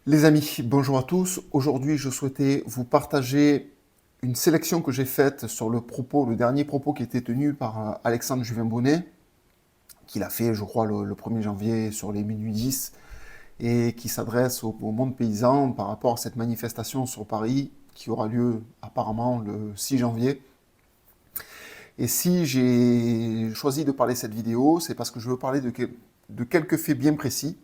Les amis, bonjour à tous. Aujourd'hui, je souhaitais vous partager une sélection que j'ai faite sur le dernier propos qui était tenu par Alexandre Juvin-Bonnet, qu'il a fait, je crois, le 1er janvier sur les minuit 10, et qui s'adresse au monde paysan par rapport à cette manifestation sur Paris qui aura lieu apparemment le 6 janvier. Et si j'ai choisi de parler de cette vidéo, c'est parce que je veux parler de quelques faits bien précis.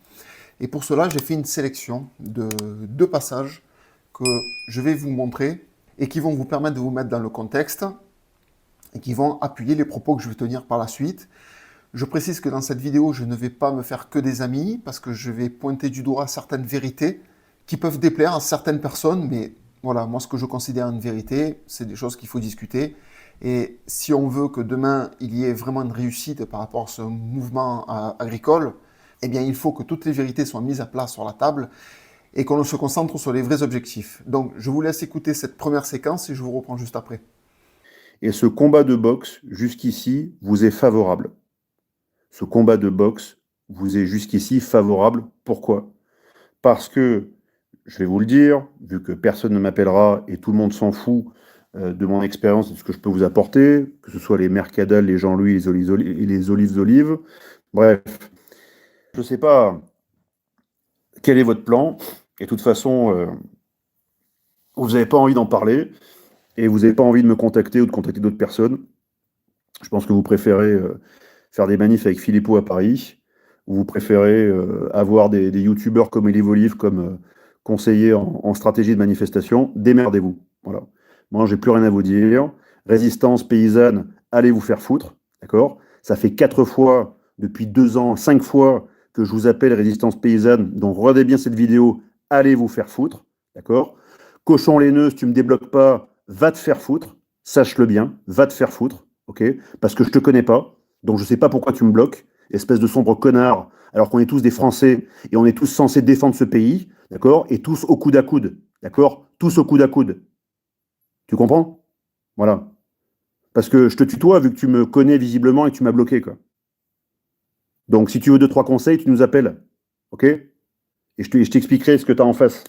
Et pour cela, j'ai fait une sélection de deux passages que je vais vous montrer et qui vont vous permettre de vous mettre dans le contexte et qui vont appuyer les propos que je vais tenir par la suite. Je précise que dans cette vidéo, je ne vais pas me faire que des amis parce que je vais pointer du doigt certaines vérités qui peuvent déplaire à certaines personnes, mais voilà, moi ce que je considère une vérité, c'est des choses qu'il faut discuter. Et si on veut que demain, il y ait vraiment une réussite par rapport à ce mouvement agricole, eh bien, il faut que toutes les vérités soient mises à plat sur la table et qu'on se concentre sur les vrais objectifs. Donc, je vous laisse écouter cette première séquence et je vous reprends juste après. Et ce combat de boxe, jusqu'ici, vous est favorable. Ce combat de boxe vous est jusqu'ici favorable. Pourquoi? Parce que, je vais vous le dire, vu que personne ne m'appellera et tout le monde s'en fout de mon expérience et de ce que je peux vous apporter, que ce soit les Mercadal, les Jean-Louis, les Olives Olives, bref, je ne sais pas quel est votre plan, et de toute façon, vous n'avez pas envie d'en parler, et vous n'avez pas envie de me contacter ou de contacter d'autres personnes. Je pense que vous préférez faire des manifs avec Philippot à Paris, ou vous préférez avoir des youtubeurs comme Olive Olive comme conseiller en stratégie de manifestation. Démerdez-vous. Voilà. Moi, j'ai plus rien à vous dire. Résistance paysanne, allez vous faire foutre. D'accord? Ça fait 4 fois, depuis 2 ans, 5 fois que je vous appelle Résistance paysanne. Donc, regardez bien cette vidéo. Allez vous faire foutre. D'accord? Cochon laineux, si tu me débloques pas, va te faire foutre. Sache-le bien. Va te faire foutre. Ok? Parce que je te connais pas. Donc, je sais pas pourquoi tu me bloques. Espèce de sombre connard. Alors qu'on est tous des Français et on est tous censés défendre ce pays. D'accord? Et tous au coude à coude. D'accord? Tous au coude à coude. Tu comprends? Voilà. Parce que je te tutoie vu que tu me connais visiblement et que tu m'as bloqué, quoi. Donc, si tu veux deux, trois conseils, tu nous appelles. OK? Et je t'expliquerai ce que tu as en face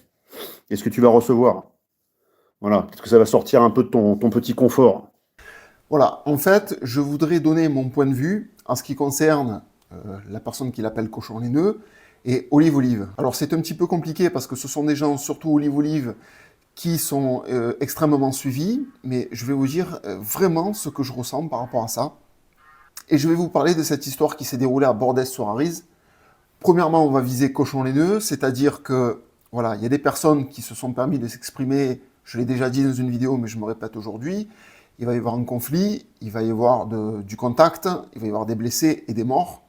et ce que tu vas recevoir. Voilà. Parce que ça va sortir un peu de ton petit confort. Voilà, en fait, je voudrais donner mon point de vue en ce qui concerne la personne qui l'appelle Cochon Laineux et Olive Olive. Alors, c'est un petit peu compliqué parce que ce sont des gens, surtout Olive Olive, qui sont extrêmement suivis, mais je vais vous dire vraiment ce que je ressens par rapport à ça. Et je vais vous parler de cette histoire qui s'est déroulée à Bordès-sur-Arize. Premièrement, on va viser Cochon Laineux, c'est-à-dire que voilà, il y a des personnes qui se sont permis de s'exprimer, je l'ai déjà dit dans une vidéo, mais je me répète aujourd'hui, il va y avoir un conflit, il va y avoir du contact, il va y avoir des blessés et des morts.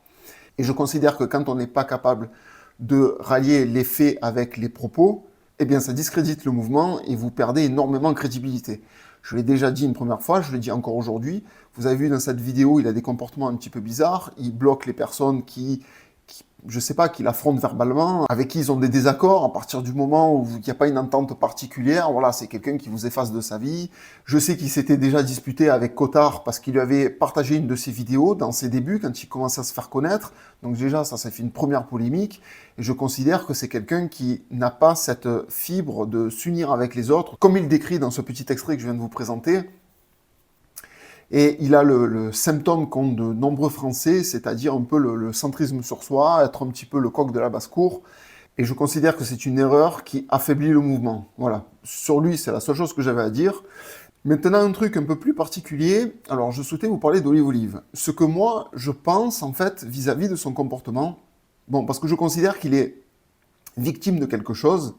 Et je considère que quand on n'est pas capable de rallier les faits avec les propos, eh bien ça discrédite le mouvement et vous perdez énormément de crédibilité. Je l'ai déjà dit une première fois, je le dis encore aujourd'hui. Vous avez vu dans cette vidéo, il a des comportements un petit peu bizarres. Il bloque les personnes je sais pas, qui l'affrontent verbalement, avec qui ils ont des désaccords. À partir du moment où il n'y a pas une entente particulière, voilà, c'est quelqu'un qui vous efface de sa vie. Je sais qu'il s'était déjà disputé avec Cotard parce qu'il lui avait partagé une de ses vidéos dans ses débuts, quand il commençait à se faire connaître. Donc déjà, ça fait une première polémique. Et je considère que c'est quelqu'un qui n'a pas cette fibre de s'unir avec les autres, comme il décrit dans ce petit extrait que je viens de vous présenter. Et il a le symptôme qu'ont de nombreux Français, c'est-à-dire un peu le centrisme sur soi, être un petit peu le coq de la basse-cour. Et je considère que c'est une erreur qui affaiblit le mouvement. Voilà. Sur lui, c'est la seule chose que j'avais à dire. Maintenant, un truc un peu plus particulier. Alors, je souhaitais vous parler d'Olive Olive. Ce que moi, je pense, en fait, vis-à-vis de son comportement. Bon, parce que je considère qu'il est victime de quelque chose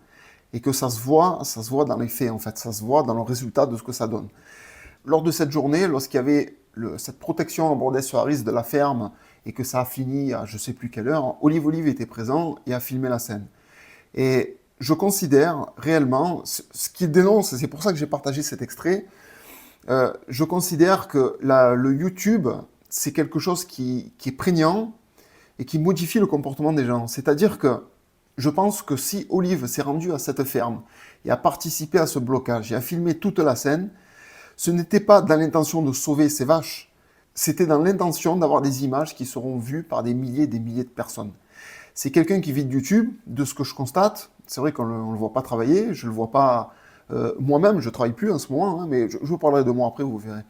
et que ça se voit dans les faits, en fait. Ça se voit dans le résultat de ce que ça donne. Lors de cette journée, lorsqu'il y avait cette protection en Bordès-sur-Arize de la ferme et que ça a fini à je ne sais plus quelle heure, Olive Olive était présent et a filmé la scène. Et je considère réellement, ce qu'il dénonce, et c'est pour ça que j'ai partagé cet extrait, je considère que le YouTube, c'est quelque chose qui est prégnant et qui modifie le comportement des gens. C'est-à-dire que je pense que si Olive s'est rendu à cette ferme et a participé à ce blocage et a filmé toute la scène, ce n'était pas dans l'intention de sauver ces vaches, c'était dans l'intention d'avoir des images qui seront vues par des milliers et des milliers de personnes. C'est quelqu'un qui vit de YouTube, de ce que je constate. C'est vrai qu'on ne le voit pas travailler, je ne le vois pas moi-même, je ne travaille plus en ce moment, hein, mais je vous parlerai de moi après, vous verrez.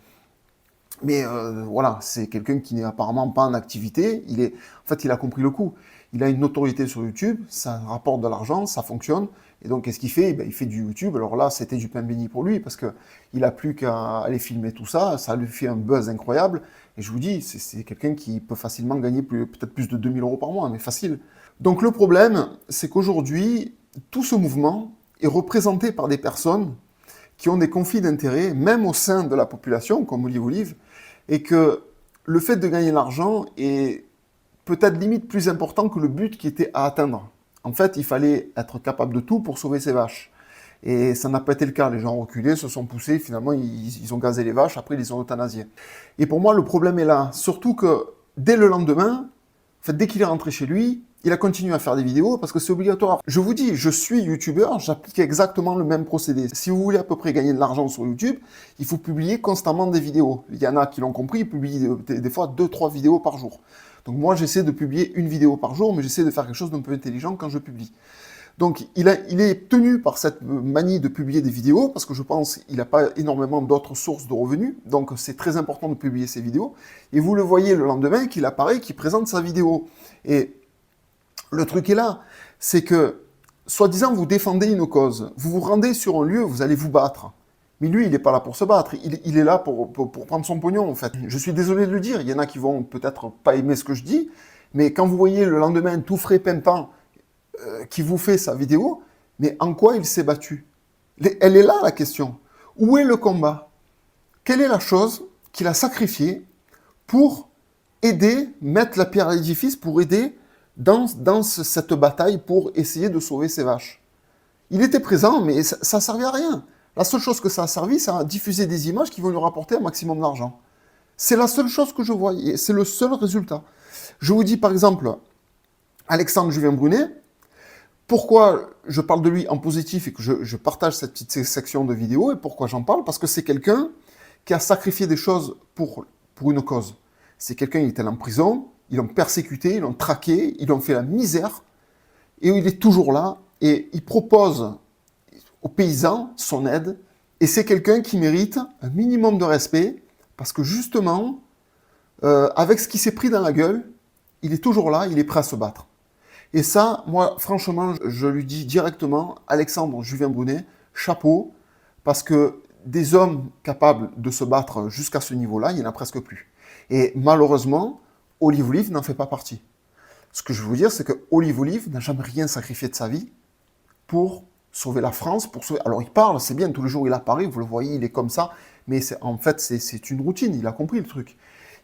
Mais voilà, c'est quelqu'un qui n'est apparemment pas en activité. En fait, il a compris le coup. Il a une notoriété sur YouTube, ça rapporte de l'argent, ça fonctionne. Et donc, qu'est-ce qu'il fait? Ben, il fait du YouTube. Alors là, c'était du pain béni pour lui parce qu'il n'a plus qu'à aller filmer tout ça. Ça lui fait un buzz incroyable. Et je vous dis, c'est quelqu'un qui peut facilement gagner peut-être plus de 2000 € par mois, mais facile. Donc le problème, c'est qu'aujourd'hui, tout ce mouvement est représenté par des personnes qui ont des conflits d'intérêts, même au sein de la population, comme Olive Olive, et que le fait de gagner de l'argent est peut-être limite plus important que le but qui était à atteindre. En fait, il fallait être capable de tout pour sauver ses vaches. Et ça n'a pas été le cas. Les gens ont reculé, se sont poussés, finalement, ils ont gazé les vaches, après, ils les ont euthanasiées. Et pour moi, le problème est là. Surtout que dès le lendemain, en fait, dès qu'il est rentré chez lui, il a continué à faire des vidéos parce que c'est obligatoire. Je vous dis, je suis youtubeur, j'applique exactement le même procédé. Si vous voulez à peu près gagner de l'argent sur YouTube, il faut publier constamment des vidéos. Il y en a qui l'ont compris, ils publient des fois 2-3 vidéos par jour. Donc moi, j'essaie de publier une vidéo par jour, mais j'essaie de faire quelque chose d'un peu intelligent quand je publie. Donc il est tenu par cette manie de publier des vidéos, parce que je pense qu'il n'a pas énormément d'autres sources de revenus, donc c'est très important de publier ses vidéos. Et vous le voyez le lendemain qu'il apparaît, qu'il présente sa vidéo. Et le truc est là, c'est que, soi-disant, vous défendez une cause, vous vous rendez sur un lieu, vous allez vous battre. Mais lui, il n'est pas là pour se battre, il est là pour prendre son pognon, en fait. Je suis désolé de le dire, il y en a qui vont peut-être pas aimer ce que je dis, mais quand vous voyez le lendemain, tout frais pimpant, qui vous fait sa vidéo, mais en quoi il s'est battu? Elle est là, la question. Où est le combat? Quelle est la chose qu'il a sacrifiée pour aider, mettre la pierre à l'édifice, pour aider dans cette bataille pour essayer de sauver ses vaches? Il était présent, mais ça ne servait à rien. La seule chose que ça a servi, c'est à diffuser des images qui vont lui rapporter un maximum d'argent. C'est la seule chose que je vois, et c'est le seul résultat. Je vous dis par exemple, Alexandre Julien Brunet, pourquoi je parle de lui en positif et que je partage cette petite section de vidéo, et pourquoi j'en parle? Parce que c'est quelqu'un qui a sacrifié des choses pour une cause. C'est quelqu'un, il était en prison, ils l'ont persécuté, ils l'ont traqué, ils l'ont fait la misère, et il est toujours là, et il propose aux paysans son aide, et c'est quelqu'un qui mérite un minimum de respect, parce que justement, avec ce qui s'est pris dans la gueule, il est toujours là, il est prêt à se battre. Et ça, moi, franchement, je lui dis directement, Alexandre Julien Brunet, chapeau, parce que des hommes capables de se battre jusqu'à ce niveau-là, il n'y en a presque plus. Et malheureusement, Olive Olive n'en fait pas partie. Ce que je veux vous dire, c'est que Olive Olive n'a jamais rien sacrifié de sa vie pour sauver la France, pour sauver... Alors il parle, c'est bien, tous les jours il apparaît, vous le voyez, il est comme ça, mais en fait, c'est une routine, il a compris le truc.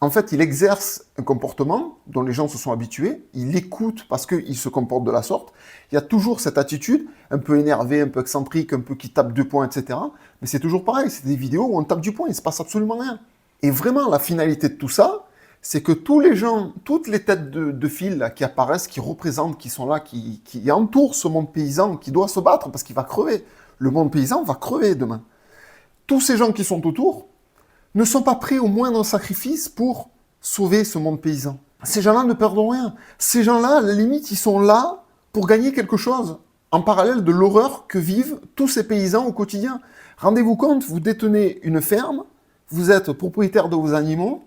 En fait, il exerce un comportement dont les gens se sont habitués, il écoute parce qu'il se comporte de la sorte, il y a toujours cette attitude, un peu énervée, un peu excentrique, un peu qui tape du poing, etc. Mais c'est toujours pareil, c'est des vidéos où on tape du poing, il ne se passe absolument rien. Et vraiment, la finalité de tout ça, c'est que tous les gens, toutes les têtes de file là, qui apparaissent, qui représentent, qui sont là, qui entourent ce monde paysan, qui doit se battre parce qu'il va crever. Le monde paysan va crever demain. Tous ces gens qui sont autour ne sont pas prêts au moindre sacrifice pour sauver ce monde paysan. Ces gens-là ne perdront rien. Ces gens-là, à la limite, ils sont là pour gagner quelque chose, en parallèle de l'horreur que vivent tous ces paysans au quotidien. Rendez-vous compte, vous détenez une ferme, vous êtes propriétaire de vos animaux,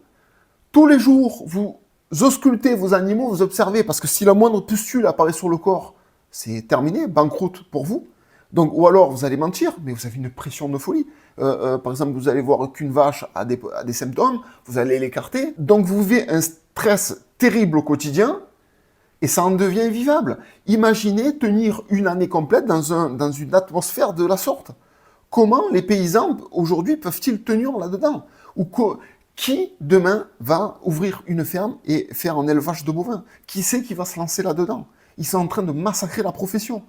tous les jours, vous auscultez vos animaux, vous observez, parce que si la moindre pustule apparaît sur le corps, c'est terminé, banqueroute pour vous. Donc, ou alors, vous allez mentir, mais vous avez une pression de folie. Par exemple, vous allez voir qu'une vache a des symptômes, vous allez l'écarter. Donc, vous vivez un stress terrible au quotidien, et ça en devient invivable. Imaginez tenir une année complète dans une atmosphère de la sorte. Comment les paysans, aujourd'hui, peuvent-ils tenir là-dedans? Ou qui, demain, va ouvrir une ferme et faire un élevage de bovins? Qui c'est qui va se lancer là-dedans? Ils sont en train de massacrer la profession.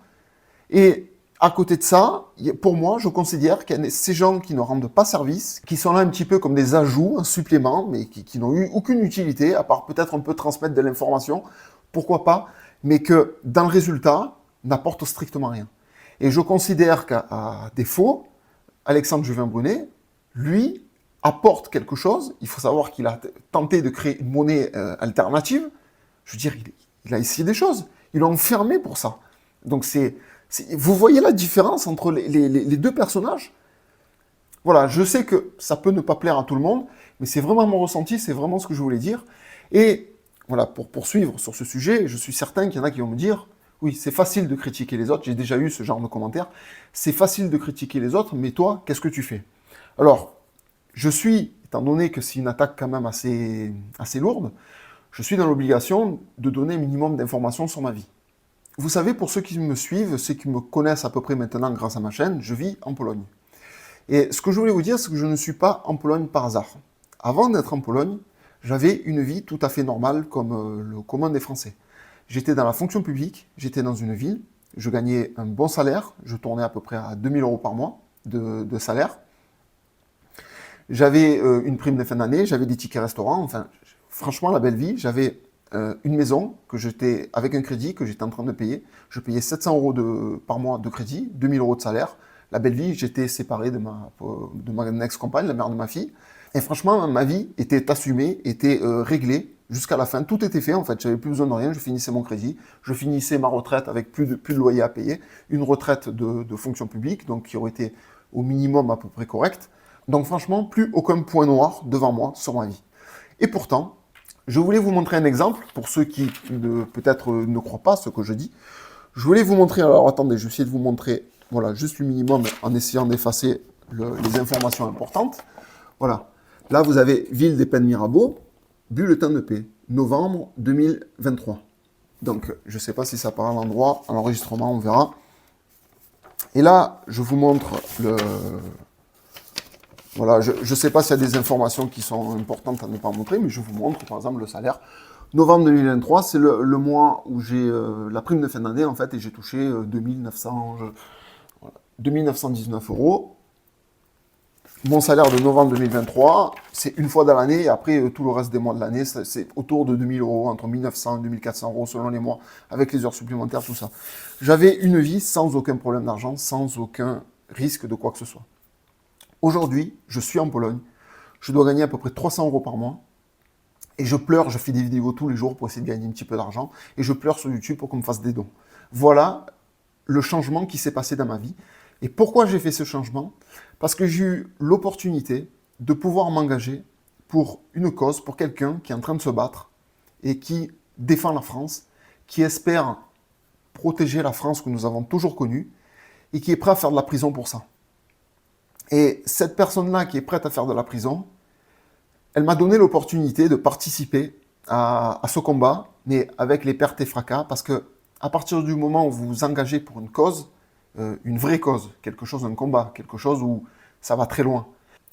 Et à côté de ça, pour moi, je considère qu'il y a ces gens qui ne rendent pas service, qui sont là un petit peu comme des ajouts, un supplément, mais qui n'ont eu aucune utilité, à part peut-être un peu transmettre de l'information, pourquoi pas, mais que, dans le résultat, n'apportent strictement rien. Et je considère qu'à défaut, Alexandre Julien Brunet, lui, apporte quelque chose. Il faut savoir qu'il a tenté de créer une monnaie alternative. Je veux dire, il a essayé des choses. Ils l'ont enfermé pour ça. Donc vous voyez la différence entre les deux personnages? Voilà, je sais que ça peut ne pas plaire à tout le monde, mais c'est vraiment mon ressenti, c'est vraiment ce que je voulais dire. Et voilà, pour poursuivre sur ce sujet, je suis certain qu'il y en a qui vont me dire, oui, c'est facile de critiquer les autres, j'ai déjà eu ce genre de commentaires, c'est facile de critiquer les autres, mais toi, qu'est-ce que tu fais? Alors, étant donné que c'est une attaque quand même assez lourde, je suis dans l'obligation de donner un minimum d'informations sur ma vie. Vous savez, pour ceux qui me suivent, ceux qui me connaissent à peu près maintenant grâce à ma chaîne, je vis en Pologne. Et ce que je voulais vous dire, c'est que je ne suis pas en Pologne par hasard. Avant d'être en Pologne, j'avais une vie tout à fait normale comme le commun des Français. J'étais dans la fonction publique, j'étais dans une ville, je gagnais un bon salaire, je tournais à peu près à 2000 € par mois de salaire. J'avais une prime de fin d'année, j'avais des tickets restaurants, enfin, franchement, la belle vie. J'avais une maison que j'étais avec un crédit que j'étais en train de payer. Je payais 700 € par mois de crédit, 2000 € de salaire. La belle vie, j'étais séparé de ma ex-compagne, la mère de ma fille. Et franchement, ma vie était assumée, était réglée jusqu'à la fin. Tout était fait, en fait. J'avais plus besoin de rien. Je finissais mon crédit. Je finissais ma retraite avec plus de loyer à payer. Une retraite de fonction publique, donc qui aurait été au minimum à peu près correcte. Donc franchement, plus aucun point noir devant moi sur ma vie. Et pourtant, je voulais vous montrer un exemple, pour ceux qui peut-être ne croient pas ce que je dis. Je voulais vous montrer, alors attendez, je vais essayer de vous montrer, voilà, juste le minimum en essayant d'effacer les informations importantes. Voilà, là vous avez Ville des Pennes Mirabeau, bulletin de paix, novembre 2023. Donc, je ne sais pas si ça part à l'endroit, à l'enregistrement, on verra. Et là, je vous montre le... Voilà, je ne sais pas s'il y a des informations qui sont importantes à ne pas montrer, mais je vous montre, par exemple, le salaire. Novembre 2023, c'est le mois où j'ai la prime de fin d'année, en fait, et j'ai touché 2919 €. Mon salaire de novembre 2023, c'est une fois dans l'année, et après, tout le reste des mois de l'année, c'est autour de 2000 €, entre 1900 et 2400 € selon les mois, avec les heures supplémentaires, tout ça. J'avais une vie sans aucun problème d'argent, sans aucun risque de quoi que ce soit. Aujourd'hui, je suis en Pologne, je dois gagner à peu près 300 € par mois, et je pleure, je fais des vidéos tous les jours pour essayer de gagner un petit peu d'argent, et je pleure sur YouTube pour qu'on me fasse des dons. Voilà le changement qui s'est passé dans ma vie. Et pourquoi j'ai fait ce changement? Parce que j'ai eu l'opportunité de pouvoir m'engager pour une cause, pour quelqu'un qui est en train de se battre, et qui défend la France, qui espère protéger la France que nous avons toujours connue, et qui est prêt à faire de la prison pour ça. Et cette personne-là qui est prête à faire de la prison, elle m'a donné l'opportunité de participer à ce combat, mais avec les pertes et fracas, parce que à partir du moment où vous vous engagez pour une cause, une vraie cause, quelque chose, un combat, quelque chose où ça va très loin,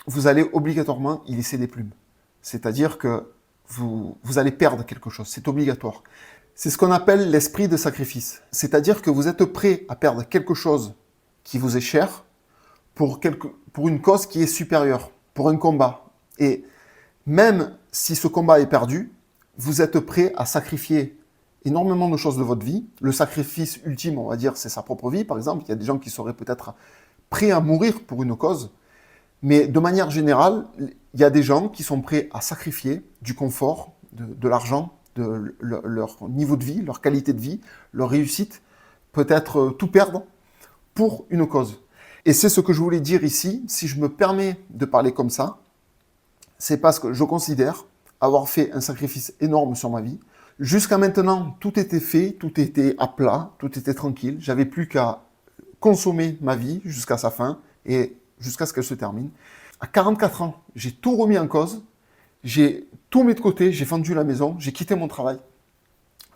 vous allez obligatoirement y laisser des plumes. C'est-à-dire que vous allez perdre quelque chose, c'est obligatoire. C'est ce qu'on appelle l'esprit de sacrifice. C'est-à-dire que vous êtes prêt à perdre quelque chose qui vous est cher, pour une cause qui est supérieure, pour un combat. Et même si ce combat est perdu, vous êtes prêt à sacrifier énormément de choses de votre vie. Le sacrifice ultime, on va dire, c'est sa propre vie, par exemple. Il y a des gens qui seraient peut-être prêts à mourir pour une cause. Mais de manière générale, il y a des gens qui sont prêts à sacrifier du confort, de l'argent, de leur niveau de vie, leur qualité de vie, leur réussite, peut-être tout perdre pour une cause. Et c'est ce que je voulais dire ici. Si je me permets de parler comme ça, c'est parce que je considère avoir fait un sacrifice énorme sur ma vie. Jusqu'à maintenant, tout était fait, tout était à plat, tout était tranquille. J'avais plus qu'à consommer ma vie jusqu'à sa fin et jusqu'à ce qu'elle se termine. À 44 ans, j'ai tout remis en cause. J'ai tout mis de côté, j'ai vendu la maison, j'ai quitté mon travail.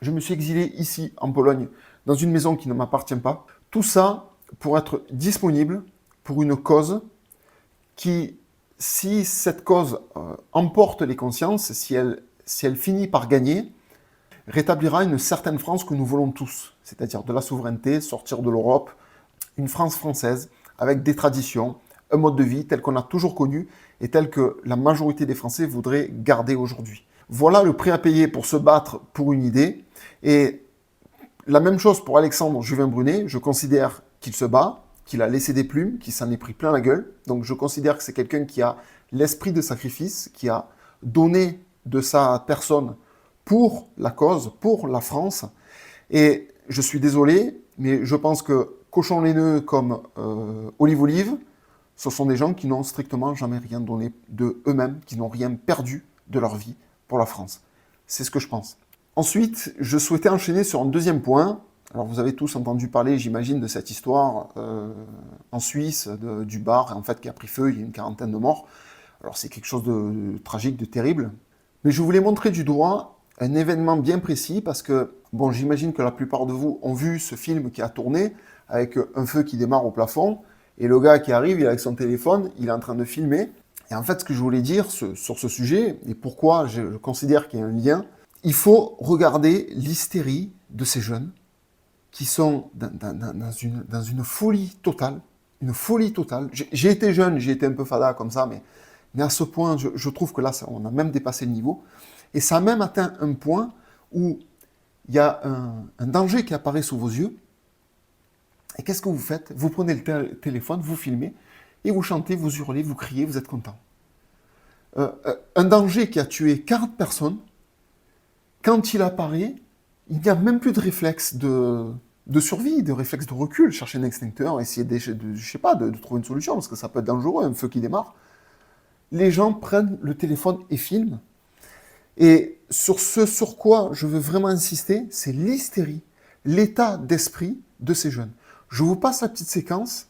Je me suis exilé ici, en Pologne, dans une maison qui ne m'appartient pas. Tout ça pour être disponible pour une cause qui, si cette cause emporte les consciences, si elle finit par gagner, rétablira une certaine France que nous voulons tous, c'est-à-dire de la souveraineté, sortir de l'Europe, une France française avec des traditions, un mode de vie tel qu'on a toujours connu et tel que la majorité des Français voudraient garder aujourd'hui. Voilà le prix à payer pour se battre pour une idée. Et la même chose pour Alexandre Juvin-Brunet, je considère qu'il se bat, qu'il a laissé des plumes, qu'il s'en est pris plein la gueule. Donc je considère que c'est quelqu'un qui a l'esprit de sacrifice, qui a donné de sa personne pour la cause, pour la France. Et je suis désolé, mais je pense que Cochon Laineux comme Olive Olive, ce sont des gens qui n'ont strictement jamais rien donné de eux-mêmes, qui n'ont rien perdu de leur vie pour la France. C'est ce que je pense. Ensuite, je souhaitais enchaîner sur un deuxième point. Alors vous avez tous entendu parler, j'imagine, de cette histoire en Suisse, du bar en fait, qui a pris feu, il y a une quarantaine de morts. Alors c'est quelque chose de tragique, de terrible. Mais je voulais montrer du doigt un événement bien précis parce que, bon, j'imagine que la plupart de vous ont vu ce film qui a tourné avec un feu qui démarre au plafond et le gars qui arrive, il est avec son téléphone, il est en train de filmer. Et en fait, ce que je voulais dire sur ce sujet et pourquoi je considère qu'il y a un lien, il faut regarder l'hystérie de ces jeunes qui sont dans une folie totale. Une folie totale. J'ai été jeune, j'ai été un peu fada comme ça, mais à ce point, je trouve que là, on a même dépassé le niveau. Et ça a même atteint un point où il y a un danger qui apparaît sous vos yeux. Et qu'est-ce que vous faites? Vous prenez le téléphone, vous filmez, et vous chantez, vous hurlez, vous criez, vous êtes content. Un danger qui a tué 40 personnes, quand il apparaît, il n'y a même plus de réflexe de survie, de réflexe de recul, chercher un extincteur, essayer de trouver une solution, parce que ça peut être dangereux, un feu qui démarre. Les gens prennent le téléphone et filment. Et sur ce sur quoi je veux vraiment insister, c'est l'hystérie, l'état d'esprit de ces jeunes. Je vous passe la petite séquence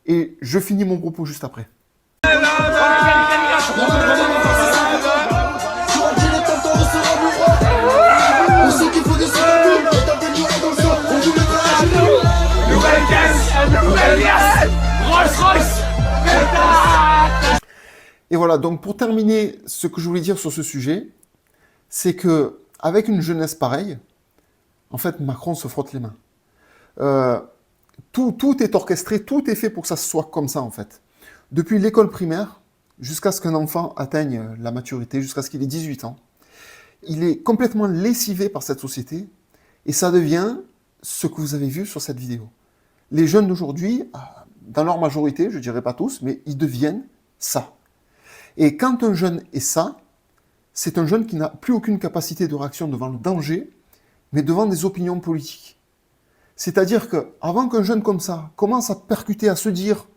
et je finis mon propos juste après. Et voilà, donc pour terminer, ce que je voulais dire sur ce sujet, c'est que avec une jeunesse pareille, en fait, Macron se frotte les mains. Tout est orchestré, tout est fait pour que ça soit comme ça, en fait. Depuis l'école primaire, jusqu'à ce qu'un enfant atteigne la maturité, jusqu'à ce qu'il ait 18 ans, il est complètement lessivé par cette société, et ça devient ce que vous avez vu sur cette vidéo. Les jeunes d'aujourd'hui, dans leur majorité, je dirais pas tous, mais ils deviennent ça. Et quand un jeune est ça, c'est un jeune qui n'a plus aucune capacité de réaction devant le danger, mais devant des opinions politiques. C'est-à-dire qu'avant qu'un jeune comme ça commence à percuter, à se dire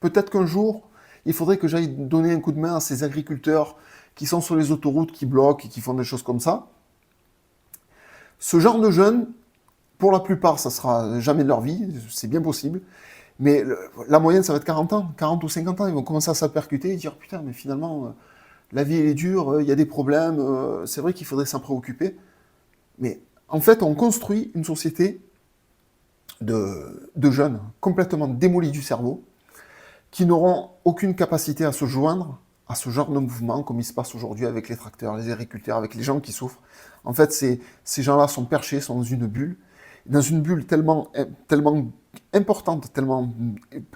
peut-être qu'un jour, il faudrait que j'aille donner un coup de main à ces agriculteurs qui sont sur les autoroutes, qui bloquent et qui font des choses comme ça, ce genre de jeunes, pour la plupart, ça sera jamais de leur vie, c'est bien possible, mais la moyenne, ça va être 40 ans, 40 ou 50 ans, ils vont commencer à s'apercuter et dire putain, mais finalement, la vie elle est dure, il y a des problèmes, c'est vrai qu'il faudrait s'en préoccuper. Mais en fait, on construit une société de jeunes complètement démolis du cerveau, qui n'auront aucune capacité à se joindre à ce genre de mouvement, comme il se passe aujourd'hui avec les tracteurs, les agriculteurs, avec les gens qui souffrent. En fait, ces gens-là sont perchés, sont dans une bulle tellement importante, tellement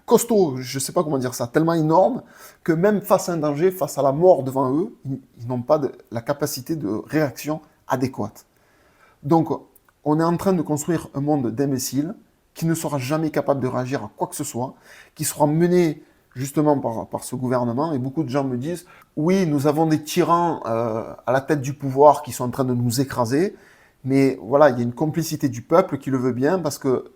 costaud, je ne sais pas comment dire ça, tellement énorme, que même face à un danger, face à la mort devant eux, ils n'ont pas la capacité de réaction adéquate. Donc, on est en train de construire un monde d'imbéciles qui ne sera jamais capable de réagir à quoi que ce soit, qui sera mené justement par ce gouvernement. Et beaucoup de gens me disent, oui, nous avons des tyrans à la tête du pouvoir qui sont en train de nous écraser, mais voilà, il y a une complicité du peuple qui le veut bien, parce que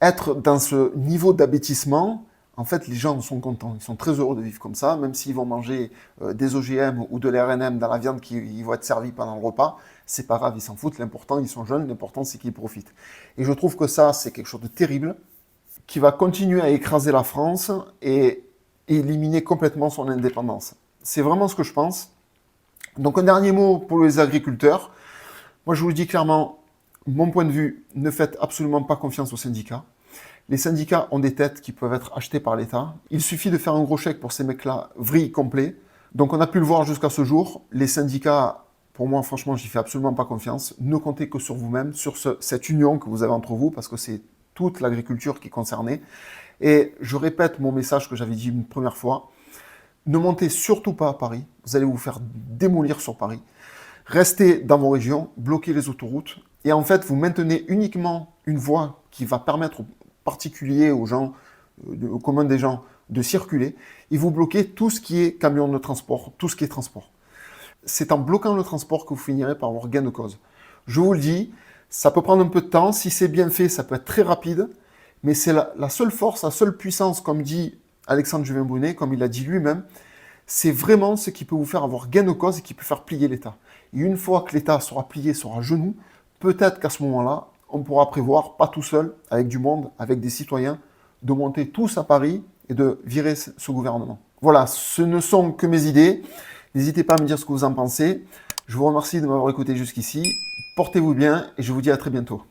être dans ce niveau d'abêtissement, en fait, les gens sont contents, ils sont très heureux de vivre comme ça, même s'ils vont manger des OGM ou de l'RNM dans la viande qui va être servie pendant le repas, c'est pas grave, ils s'en foutent, l'important, ils sont jeunes, l'important, c'est qu'ils profitent. Et je trouve que ça, c'est quelque chose de terrible, qui va continuer à écraser la France et éliminer complètement son indépendance. C'est vraiment ce que je pense. Donc un dernier mot pour les agriculteurs. Moi, je vous le dis clairement, mon point de vue, ne faites absolument pas confiance aux syndicats. Les syndicats ont des têtes qui peuvent être achetées par l'État. Il suffit de faire un gros chèque pour ces mecs-là, vrille complet. Donc on a pu le voir jusqu'à ce jour. Les syndicats, pour moi, franchement, j'y fais absolument pas confiance. Ne comptez que sur vous-même, sur cette union que vous avez entre vous, parce que c'est toute l'agriculture qui est concernée. Et je répète mon message que j'avais dit une première fois. Ne montez surtout pas à Paris. Vous allez vous faire démolir sur Paris. Restez dans vos régions, bloquez les autoroutes. Et en fait, vous maintenez uniquement une voie qui va permettre aux particuliers, aux gens, au commun des gens, de circuler. Et vous bloquez tout ce qui est camion de transport, tout ce qui est transport. C'est en bloquant le transport que vous finirez par avoir gain de cause. Je vous le dis, Ça peut prendre un peu de temps. Si c'est bien fait, ça peut être très rapide. Mais c'est la seule force, la seule puissance, comme dit Alexandre Juvin-Brunet, comme il l'a dit lui-même, c'est vraiment ce qui peut vous faire avoir gain de cause et qui peut faire plier l'État. Et une fois que l'État sera plié, sera à genoux, peut-être qu'à ce moment-là, on pourra prévoir, pas tout seul, avec du monde, avec des citoyens, de monter tous à Paris et de virer ce gouvernement. Voilà, ce ne sont que mes idées. N'hésitez pas à me dire ce que vous en pensez. Je vous remercie de m'avoir écouté jusqu'ici. Portez-vous bien et je vous dis à très bientôt.